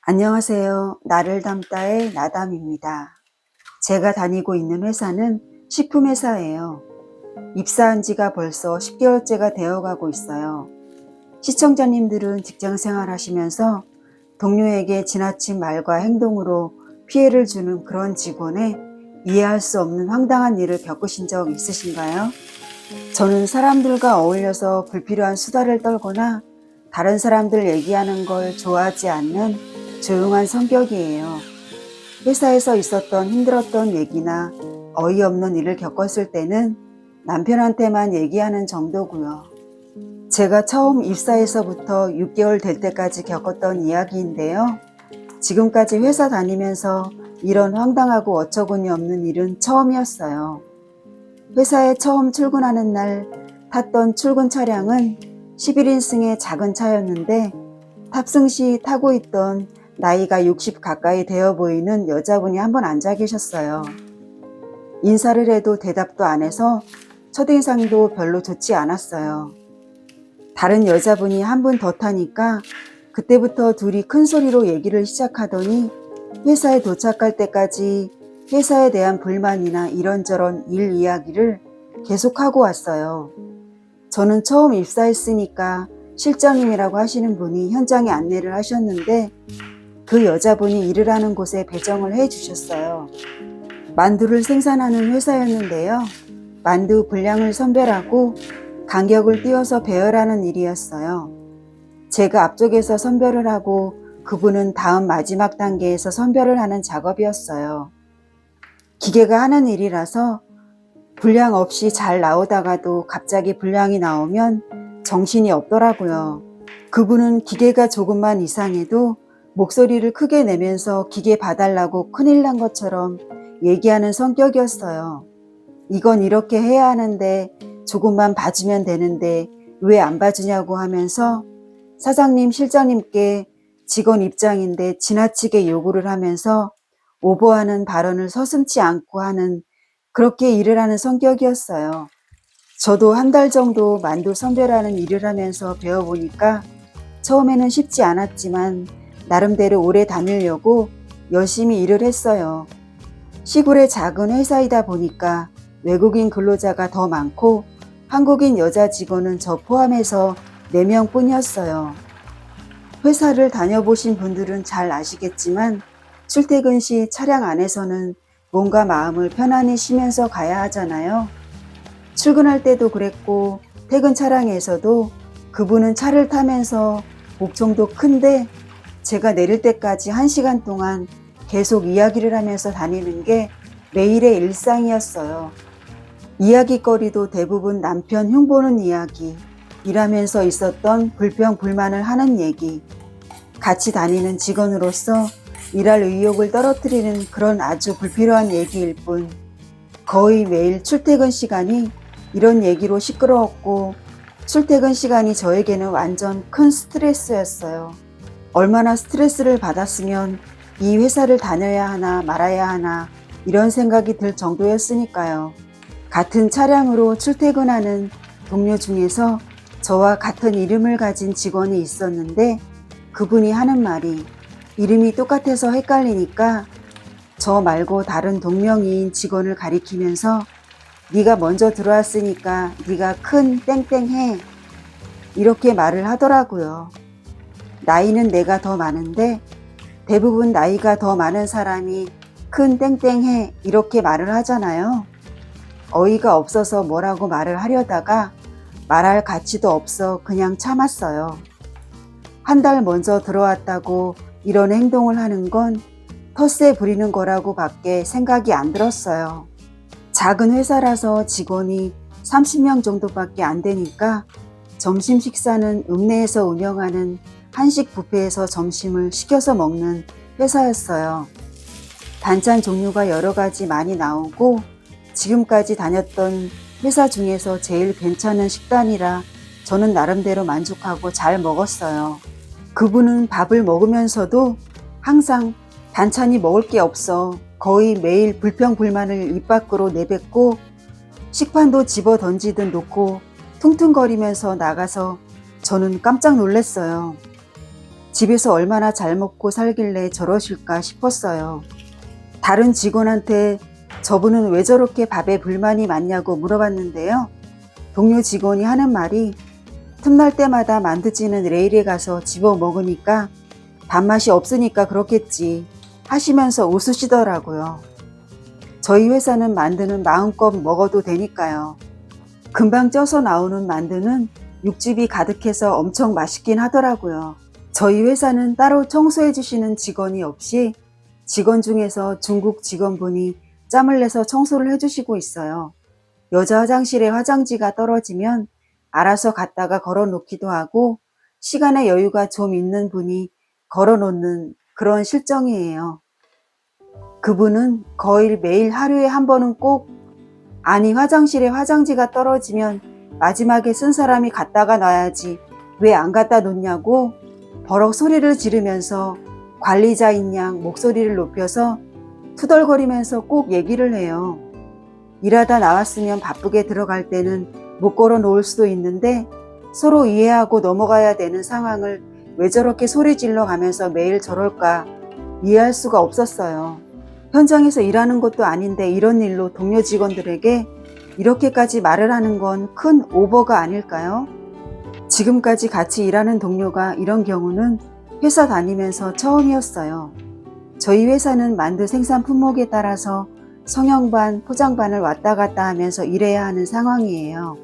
안녕하세요. 나를 담다의 나담입니다. 제가 다니고 있는 회사는 식품회사예요. 입사한 지가 벌써 10개월째가 되어가고 있어요. 시청자님들은 직장 생활 하시면서 동료에게 지나친 말과 행동으로 피해를 주는 그런 직원의 이해할 수 없는 황당한 일을 겪으신 적 있으신가요? 저는 사람들과 어울려서 불필요한 수다를 떨거나 다른 사람들 얘기하는 걸 좋아하지 않는 조용한 성격이에요. 회사에서 있었던 힘들었던 얘기나 어이없는 일을 겪었을 때는 남편한테만 얘기하는 정도고요. 제가 처음 입사해서부터 6개월 될 때까지 겪었던 이야기인데요. 지금까지 회사 다니면서 이런 황당하고 어처구니 없는 일은 처음이었어요. 회사에 처음 출근하는 날 탔던 출근 차량은 11인승의 작은 차였는데 탑승 시 타고 있던 나이가 60 가까이 되어 보이는 여자분이 한 분 앉아 계셨어요. 인사를 해도 대답도 안 해서 첫인상도 별로 좋지 않았어요. 다른 여자분이 한 분 더 타니까 그때부터 둘이 큰 소리로 얘기를 시작하더니 회사에 도착할 때까지 회사에 대한 불만이나 이런저런 일 이야기를 계속하고 왔어요. 저는 처음 입사했으니까 실장님이라고 하시는 분이 현장에 안내를 하셨는데 그 여자분이 일을 하는 곳에 배정을 해 주셨어요. 만두를 생산하는 회사였는데요. 만두 분량을 선별하고 간격을 띄워서 배열하는 일이었어요. 제가 앞쪽에서 선별을 하고 그분은 다음 마지막 단계에서 선별을 하는 작업이었어요. 기계가 하는 일이라서 분량 없이 잘 나오다가도 갑자기 분량이 나오면 정신이 없더라고요. 그분은 기계가 조금만 이상해도 목소리를 크게 내면서 기계 봐달라고 큰일 난 것처럼 얘기하는 성격이었어요. 이건 이렇게 해야 하는데 조금만 봐주면 되는데 왜 안 봐주냐고 하면서 사장님, 실장님께 직원 입장인데 지나치게 요구를 하면서 오버하는 발언을 서슴지 않고 하는 그렇게 일을 하는 성격이었어요. 저도 한 달 정도 만두 선별하는 일을 하면서 배워보니까 처음에는 쉽지 않았지만 나름대로 오래 다니려고 열심히 일을 했어요. 시골의 작은 회사이다 보니까 외국인 근로자가 더 많고 한국인 여자 직원은 저 포함해서 4명 뿐이었어요. 회사를 다녀보신 분들은 잘 아시겠지만 출퇴근 시 차량 안에서는 몸과 마음을 편안히 쉬면서 가야 하잖아요. 출근할 때도 그랬고 퇴근 차량에서도 그분은 차를 타면서 목청도 큰데 제가 내릴 때까지 1시간 동안 계속 이야기를 하면서 다니는 게 매일의 일상이었어요. 이야기거리도 대부분 남편 흉보는 이야기, 일하면서 있었던 불평 불만을 하는 얘기, 같이 다니는 직원으로서 일할 의욕을 떨어뜨리는 그런 아주 불필요한 얘기일 뿐 거의 매일 출퇴근 시간이 이런 얘기로 시끄러웠고 출퇴근 시간이 저에게는 완전 큰 스트레스였어요. 얼마나 스트레스를 받았으면 이 회사를 다녀야 하나 말아야 하나 이런 생각이 들 정도였으니까요. 같은 차량으로 출퇴근하는 동료 중에서 저와 같은 이름을 가진 직원이 있었는데 그분이 하는 말이 이름이 똑같아서 헷갈리니까 저 말고 다른 동명이인 직원을 가리키면서 네가 먼저 들어왔으니까 네가 큰 땡땡해 이렇게 말을 하더라고요. 나이는 내가 더 많은데 대부분 나이가 더 많은 사람이 큰 땡땡해 이렇게 말을 하잖아요. 어이가 없어서 뭐라고 말을 하려다가 말할 가치도 없어 그냥 참았어요. 한 달 먼저 들어왔다고 이런 행동을 하는 건 텃세 부리는 거라고 밖에 생각이 안 들었어요. 작은 회사라서 직원이 30명 정도밖에 안 되니까 점심 식사는 읍내에서 운영하는 한식 뷔페에서 점심을 시켜서 먹는 회사였어요. 반찬 종류가 여러 가지 많이 나오고 지금까지 다녔던 회사 중에서 제일 괜찮은 식단이라 저는 나름대로 만족하고 잘 먹었어요. 그분은 밥을 먹으면서도 항상 반찬이 먹을 게 없어 거의 매일 불평불만을 입 밖으로 내뱉고 식판도 집어 던지듯 놓고 퉁퉁거리면서 나가서 저는 깜짝 놀랐어요. 집에서 얼마나 잘 먹고 살길래 저러실까 싶었어요. 다른 직원한테 저분은 왜 저렇게 밥에 불만이 많냐고 물어봤는데요. 동료 직원이 하는 말이 틈날 때마다 만두찌는 레일에 가서 집어 먹으니까 밥맛이 없으니까 그렇겠지 하시면서 웃으시더라고요. 저희 회사는 만두는 마음껏 먹어도 되니까요. 금방 쪄서 나오는 만두는 육즙이 가득해서 엄청 맛있긴 하더라고요. 저희 회사는 따로 청소해 주시는 직원이 없이 직원 중에서 중국 직원분이 짬을 내서 청소를 해주시고 있어요. 여자 화장실에 화장지가 떨어지면 알아서 갖다가 걸어 놓기도 하고 시간에 여유가 좀 있는 분이 걸어 놓는 그런 실정이에요. 그분은 거의 매일 하루에 한 번은 꼭 아니 화장실에 화장지가 떨어지면 마지막에 쓴 사람이 갖다가 놔야지 왜 안 갖다 놓냐고 버럭 소리를 지르면서 관리자인 양 목소리를 높여서 투덜거리면서 꼭 얘기를 해요. 일하다 나왔으면 바쁘게 들어갈 때는 못 걸어 놓을 수도 있는데 서로 이해하고 넘어가야 되는 상황을 왜 저렇게 소리 질러 가면서 매일 저럴까 이해할 수가 없었어요. 현장에서 일하는 것도 아닌데 이런 일로 동료 직원들에게 이렇게까지 말을 하는 건 큰 오버가 아닐까요? 지금까지 같이 일하는 동료가 이런 경우는 회사 다니면서 처음이었어요. 저희 회사는 만두 생산 품목에 따라서 성형반, 포장반을 왔다 갔다 하면서 일해야 하는 상황이에요.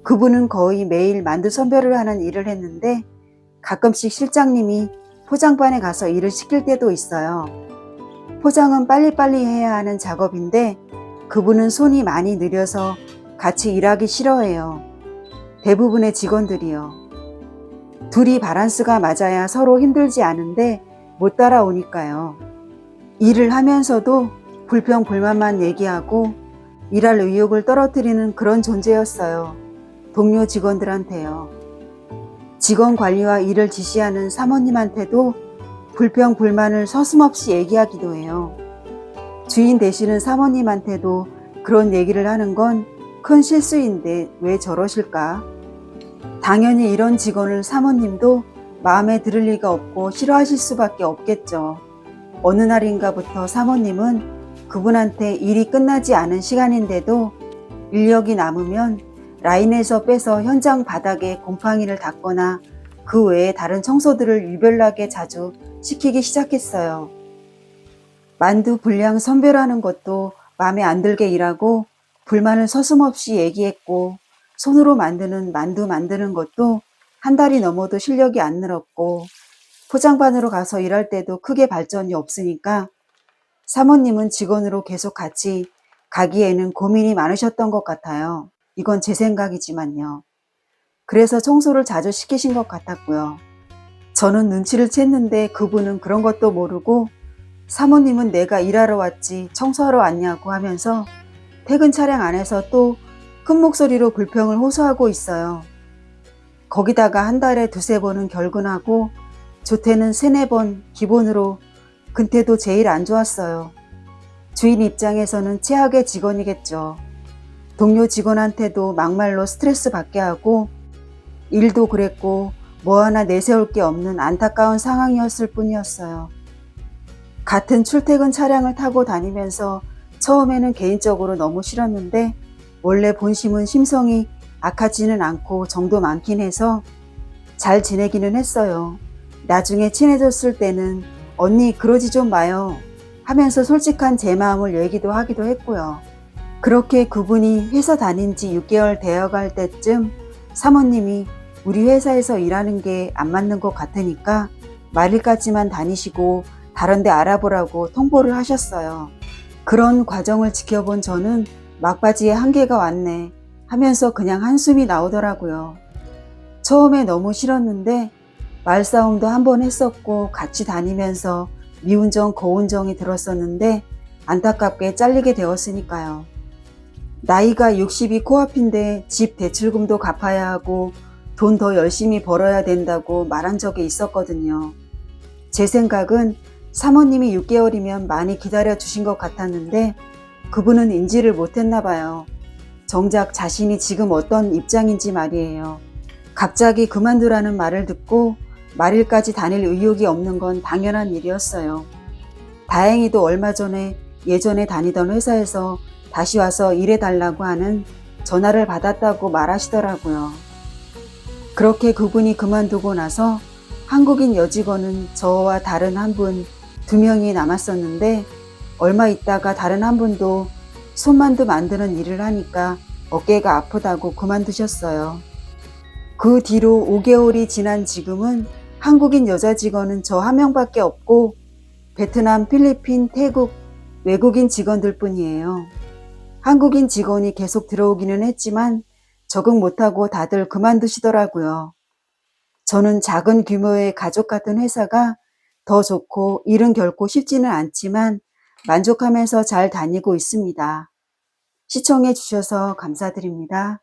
그분은 거의 매일 만두 선별을 하는 일을 했는데 가끔씩 실장님이 포장반에 가서 일을 시킬 때도 있어요. 포장은 빨리빨리 해야 하는 작업인데 그분은 손이 많이 느려서 같이 일하기 싫어해요. 대부분의 직원들이요. 둘이 바란스가 맞아야 서로 힘들지 않은데 못 따라오니까요. 일을 하면서도 불평 불만만 얘기하고 일할 의욕을 떨어뜨리는 그런 존재였어요. 동료 직원들한테요. 직원 관리와 일을 지시하는 사모님한테도 불평 불만을 서슴없이 얘기하기도 해요. 주인 되시는 사모님한테도 그런 얘기를 하는 건 큰 실수인데 왜 저러실까? 당연히 이런 직원을 사모님도 마음에 들을 리가 없고 싫어하실 수밖에 없겠죠. 어느 날인가부터 사모님은 그분한테 일이 끝나지 않은 시간인데도 인력이 남으면 라인에서 빼서 현장 바닥에 곰팡이를 닦거나 그 외에 다른 청소들을 유별나게 자주 시키기 시작했어요. 만두 분량 선별하는 것도 마음에 안 들게 일하고 불만을 서슴없이 얘기했고 손으로 만드는 만두 만드는 것도 한 달이 넘어도 실력이 안 늘었고 포장반으로 가서 일할 때도 크게 발전이 없으니까 사모님은 직원으로 계속 같이 가기에는 고민이 많으셨던 것 같아요. 이건 제 생각이지만요. 그래서 청소를 자주 시키신 것 같았고요. 저는 눈치를 챘는데 그분은 그런 것도 모르고 사모님은 내가 일하러 왔지 청소하러 왔냐고 하면서 퇴근 차량 안에서 또 큰 목소리로 불평을 호소하고 있어요. 거기다가 한 달에 두세 번은 결근하고 조퇴는 세네 번 기본으로 근태도 제일 안 좋았어요. 주인 입장에서는 최악의 직원이겠죠. 동료 직원한테도 막말로 스트레스 받게 하고 일도 그랬고 뭐 하나 내세울 게 없는 안타까운 상황이었을 뿐이었어요. 같은 출퇴근 차량을 타고 다니면서 처음에는 개인적으로 너무 싫었는데 원래 본심은 심성이 악하지는 않고 정도 많긴 해서 잘 지내기는 했어요. 나중에 친해졌을 때는 언니 그러지 좀 마요 하면서 솔직한 제 마음을 얘기도 하기도 했고요. 그렇게 그분이 회사 다닌 지 6개월 되어갈 때쯤 사모님이 우리 회사에서 일하는 게 안 맞는 것 같으니까 말일까지만 다니시고 다른 데 알아보라고 통보를 하셨어요. 그런 과정을 지켜본 저는 막바지에 한계가 왔네 하면서 그냥 한숨이 나오더라고요. 처음에 너무 싫었는데 말싸움도 한 번 했었고 같이 다니면서 미운정 거운정이 들었었는데 안타깝게 잘리게 되었으니까요. 나이가 60이 코앞인데 집 대출금도 갚아야 하고 돈 더 열심히 벌어야 된다고 말한 적이 있었거든요. 제 생각은 사모님이 6개월이면 많이 기다려 주신 것 같았는데 그분은 인지를 못했나 봐요. 정작 자신이 지금 어떤 입장인지 말이에요. 갑자기 그만두라는 말을 듣고 말일까지 다닐 의욕이 없는 건 당연한 일이었어요. 다행히도 얼마 전에 예전에 다니던 회사에서 다시 와서 일해달라고 하는 전화를 받았다고 말하시더라고요. 그렇게 그분이 그만두고 나서 한국인 여직원은 저와 다른 한 분, 2명이 남았었는데 얼마 있다가 다른 한 분도 손만두 만드는 일을 하니까 어깨가 아프다고 그만두셨어요. 그 뒤로 5개월이 지난 지금은 한국인 여자 직원은 저 1명밖에 없고 베트남, 필리핀, 태국, 외국인 직원들 뿐이에요. 한국인 직원이 계속 들어오기는 했지만 적응 못하고 다들 그만두시더라고요. 저는 작은 규모의 가족 같은 회사가 더 좋고 일은 결코 쉽지는 않지만 만족하면서 잘 다니고 있습니다. 시청해 주셔서 감사드립니다.